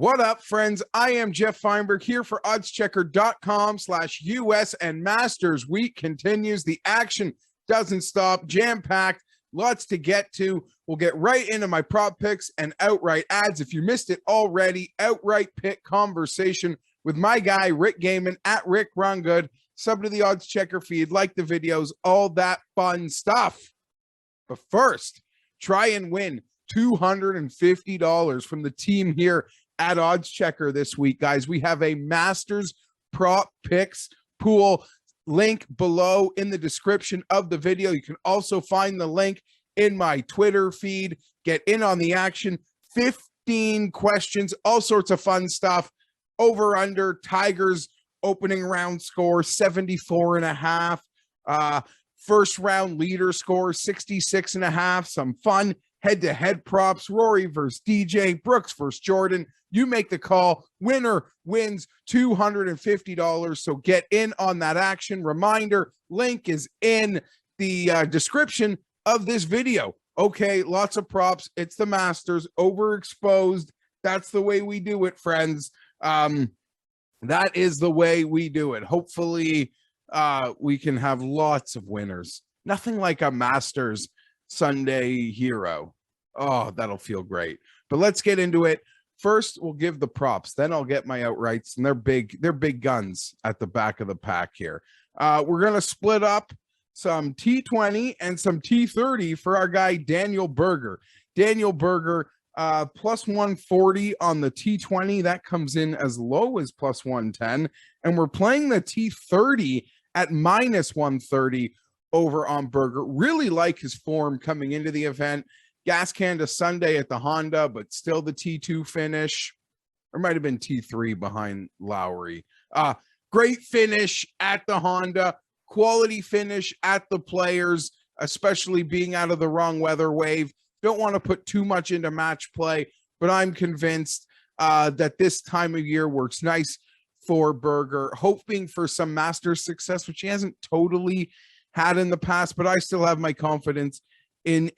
What up, friends? I am Geoff Fienberg here for oddschecker.com/US, and Masters Week continues. The action doesn't stop, jam-packed, lots to get to. We'll get right into my prop picks and outright ads. If you missed it already, outright pick conversation with my guy, Rick Gaiman, at Rick Run Good. Sub to the Odds Checker feed, like the videos, all that fun stuff. But first, try and win $250 from the team here at Odds Checker this week, guys. We have a Masters prop picks pool link below in the description of the video. You can also find the link in my Twitter feed. Get in on the action. 15 questions, all sorts of fun stuff. Over under Tigers opening round score 74.5. First round leader score 66.5. Some fun head-to-head props. Rory versus DJ, Brooks versus Jordan. You make the call. Winner wins $250. So get in on that action. Reminder, link is in the description of this video. Okay, lots of props. It's the Masters. Overexposed. That's the way we do it, friends. That is the way we do it. Hopefully, we can have lots of winners. Nothing like a Masters Sunday hero. Oh, that'll feel great. But let's get into it. First, we'll give the props. Then I'll get my outrights, and they're big guns at the back of the pack here. We're gonna split up some T20 and some T30 for our guy Daniel Berger. Daniel Berger, plus 140 on the T20. That comes in as low as plus 110, and we're playing the T30 at minus 130 over on Berger. Really like his form coming into the event. Gas can to Sunday at the Honda, but still the T2 finish. Or might have been T3 behind Lowry. Great finish at the Honda. Quality finish at the Players, especially being out of the wrong weather wave. Don't want to put too much into match play, but I'm convinced that this time of year works nice for Berger. Hoping for some Masters success, which he hasn't totally had in the past, but I still have my confidence in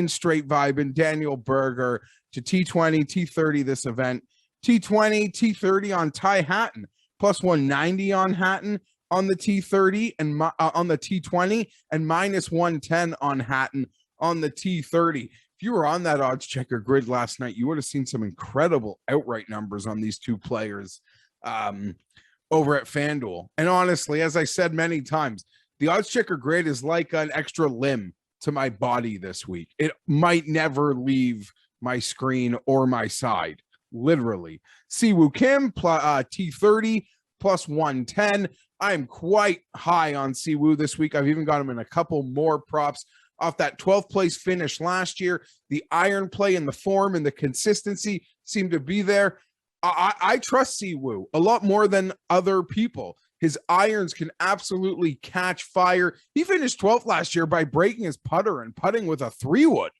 straight vibe and Daniel Berger to T20, T30 this event. T20, T30 on Ty Hatton, plus 190 on Hatton on the T30 and on the T20, and minus 110 on Hatton on the T30. If you were on that Odds Checker grid last night, you would have seen some incredible outright numbers on these two players over at FanDuel. And honestly, as I said many times, the Odds Checker grid is like an extra limb to my body this week. It might never leave my screen or my side, literally. Siwoo Kim, T30, plus 110. I am quite high on Siwoo this week. I've even got him in a couple more props off that 12th place finish last year. The iron play and the form and the consistency seem to be there. I trust Siwoo a lot more than other people. His irons can absolutely catch fire. He finished 12th last year by breaking his putter and putting with a 3-wood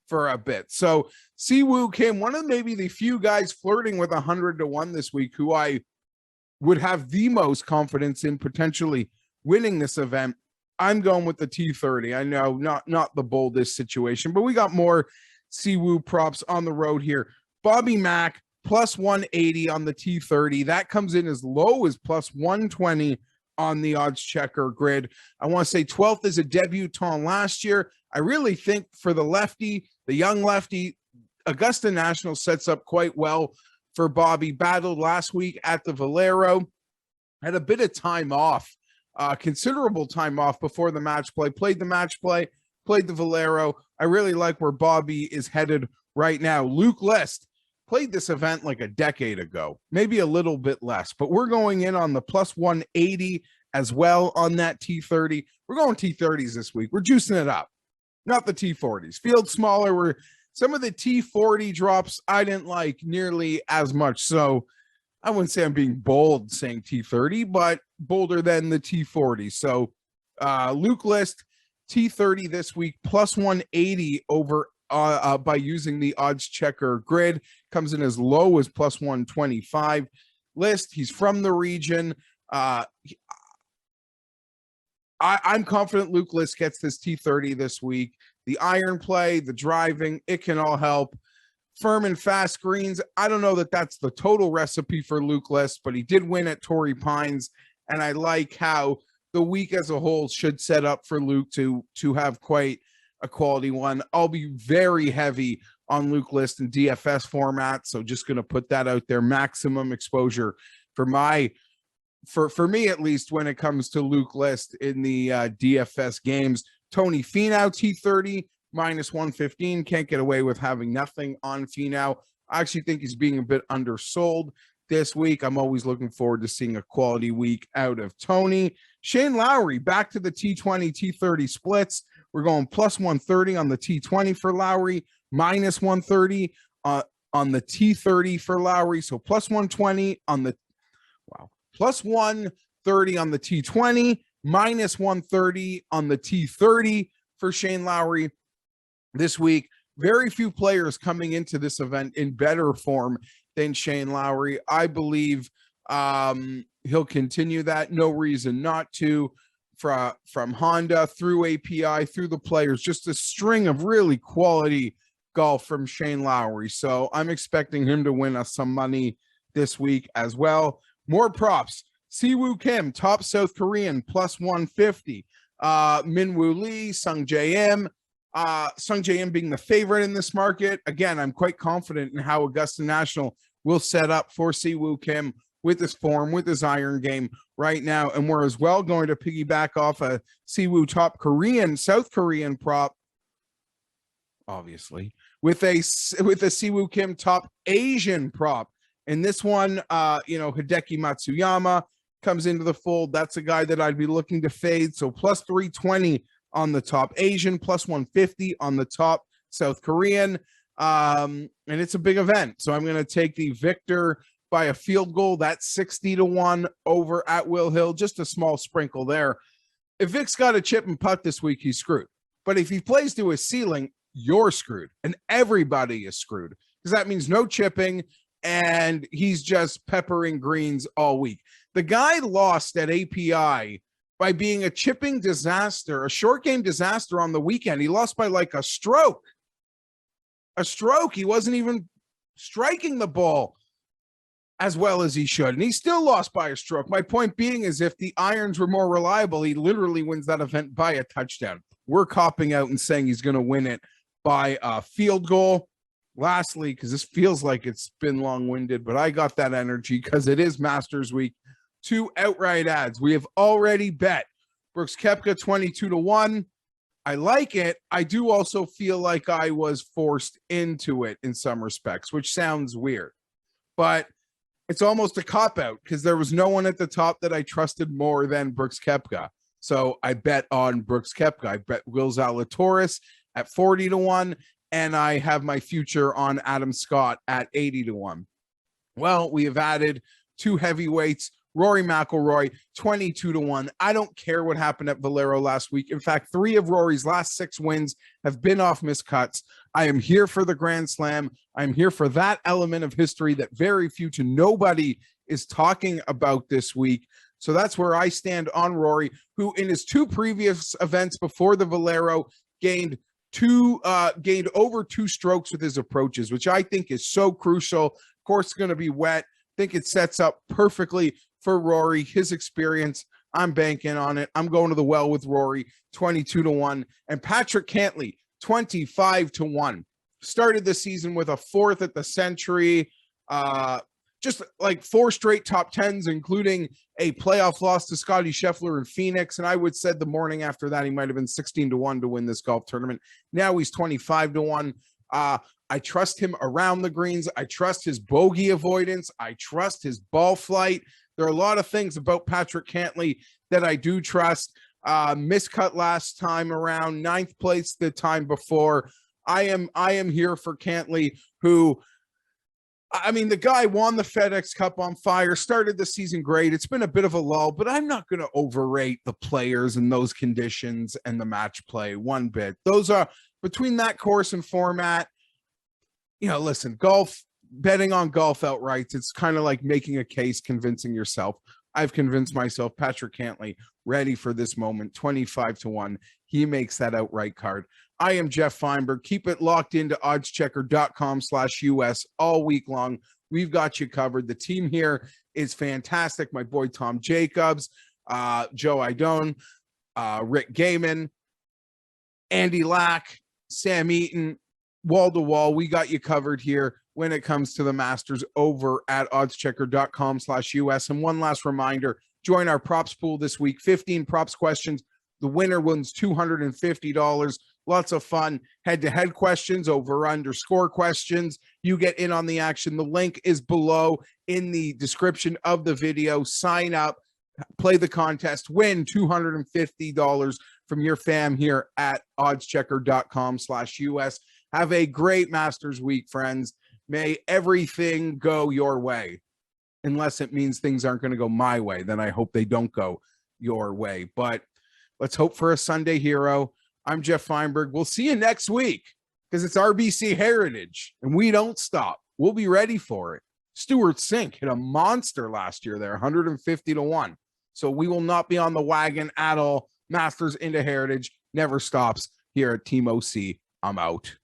for a bit. So Siwoo Kim, one of maybe the few guys flirting with 100-1 this week who I would have the most confidence in potentially winning this event. I'm going with the T30. I know not the boldest situation, but we got more Siwoo props on the road here. Bobby Mack, plus 180 on the T30. That comes in as low as plus 120 on the Odds Checker grid. I want to say 12th as a debutant last year. I really think for the lefty, the young lefty, Augusta National sets up quite well for Bobby. Battled last week at the Valero. Had a bit of time off, considerable time off before the match play. Played the match play, played the Valero. I really like where Bobby is headed right now. Luke List played this event like a decade ago, maybe a little bit less, but we're going in on the plus 180 as well on that T30. We're going T30s this week. We're juicing it up, not the T40s. Field smaller. Some of the T40 drops I didn't like nearly as much. So I wouldn't say I'm being bold saying T30, but bolder than the T40. So Luke List, T30 this week, plus 180 over by using the Odds Checker grid. Comes in as low as plus 125. List, he's from the region. I'm confident Luke List gets this T30 this week. The iron play, the driving, it can all help. firm and fast greens. I don't know that that's the total recipe for Luke List, but he did win at Torrey Pines, and I like how the week as a whole should set up for Luke to have quite a quality one. I'll be very heavy on Luke List in DFS format, so just going to put that out there. Maximum exposure for me, at least, when it comes to Luke List in the DFS games. Tony Finau, T30, minus 115. Can't get away with having nothing on Finau. I actually think he's being a bit undersold this week. I'm always looking forward to seeing a quality week out of Tony. Shane Lowry, back to the T20, T30 splits. We're going plus 130 on the T20 for Lowry, minus 130 on the T30 for Lowry. So plus 120 on the, plus 130 on the T20, minus 130 on the T30 for Shane Lowry this week. Very few players coming into this event in better form than Shane Lowry. I believe he'll continue that. No reason not to. From Honda through API, through the players, just a string of really quality golf from Shane Lowry. So I'm expecting him to win us some money this week as well. More props. Siwoo Kim, top South Korean, plus 150. Minwoo Lee, Sung J.M. Sung J.M. being the favorite in this market. Again, I'm quite confident in how Augusta National will set up for Siwoo Kim with his form, with his iron game right now. And we're as well going to piggyback off a Siwoo top South Korean prop, obviously, with a Siwoo Kim top Asian prop. And this one, Hideki Matsuyama comes into the fold. That's a guy that I'd be looking to fade. So plus 320 on the top Asian, plus 150 on the top South Korean. And it's a big event. So I'm going to take the victor by a field goal. That's 60-1 over at Will Hill. Just a small sprinkle there. If Vic's got a chip and putt this week, he's screwed. But if he plays to his ceiling, you're screwed. And everybody is screwed. Because that means no chipping, and he's just peppering greens all week. The guy lost at API by being a chipping disaster, a short game disaster on the weekend. He lost by like a stroke. He wasn't even striking the ball as well as he should. And he still lost by a stroke. My point being is if the irons were more reliable, he literally wins that event by a touchdown. We're copping out and saying he's going to win it by a field goal. Lastly, because this feels like it's been long-winded, but I got that energy because it is Masters Week. 2 outright ads. We have already bet Brooks Koepka 22-1. I like it. I do also feel like I was forced into it in some respects, which sounds weird. But it's almost a cop-out because there was no one at the top that I trusted more than Brooks Koepka. So I bet on Brooks Koepka. I bet Will Zalatoris at 40-1, and I have my future on Adam Scott at 80-1. Well, we have added 2 heavyweights. Rory McIlroy, 22-1. I don't care what happened at Valero last week. In fact, 3 of Rory's last 6 wins have been off miscuts. I am here for the Grand Slam. I'm here for that element of history that very few to nobody is talking about this week. So that's where I stand on Rory, who in his 2 previous events before the Valero gained over 2 strokes with his approaches, which I think is so crucial. Of course, it's going to be wet. I think it sets up perfectly for Rory, his experience. I'm banking on it. I'm going to the well with Rory, 22-1. And Patrick Cantlay, 25-1. Started the season with a 4th at the Century. Just like 4 straight top 10s, including a playoff loss to Scotty Scheffler in Phoenix. And I would said the morning after that, he might have been 16-1 to win this golf tournament. Now he's 25-1. I trust him around the greens. I trust his bogey avoidance. I trust his ball flight. There are a lot of things about Patrick Cantlay that I do trust. Miscut last time around, 9th place the time before. I am here for Cantlay, who, I mean, the guy won the FedEx Cup on fire, started the season great. It's been a bit of a lull, but I'm not going to overrate the players and those conditions and the match play one bit. Those are, between that course and format, listen, golf, betting on golf outright, it's kind of like making a case, convincing yourself. I've convinced myself Patrick Cantlay ready for this moment, 25-1. He makes that outright card. I am Geoff Fienberg. Keep it locked into oddschecker.com/US all week long. We've got you covered. The team here is fantastic. My boy Tom Jacobs, Joe Idone, Rick Gaiman, Andy Lack, Sam Eaton, wall to wall. We got you covered here when it comes to the Masters over at oddschecker.com/US. And one last reminder, join our props pool this week. 15 props questions. The winner wins $250. Lots of fun. Head-to-head questions, over-underscore questions. You get in on the action. The link is below in the description of the video. Sign up, play the contest, win $250 from your fam here at oddschecker.com/US. Have a great Masters week, friends. May everything go your way, unless it means things aren't going to go my way. Then I hope they don't go your way. But let's hope for a Sunday hero. I'm Geoff Fienberg. We'll see you next week because it's RBC Heritage, and we don't stop. We'll be ready for it. Stuart Sink hit a monster last year there, 150-1. So we will not be on the wagon at all. Masters into Heritage never stops here at Team OC. I'm out.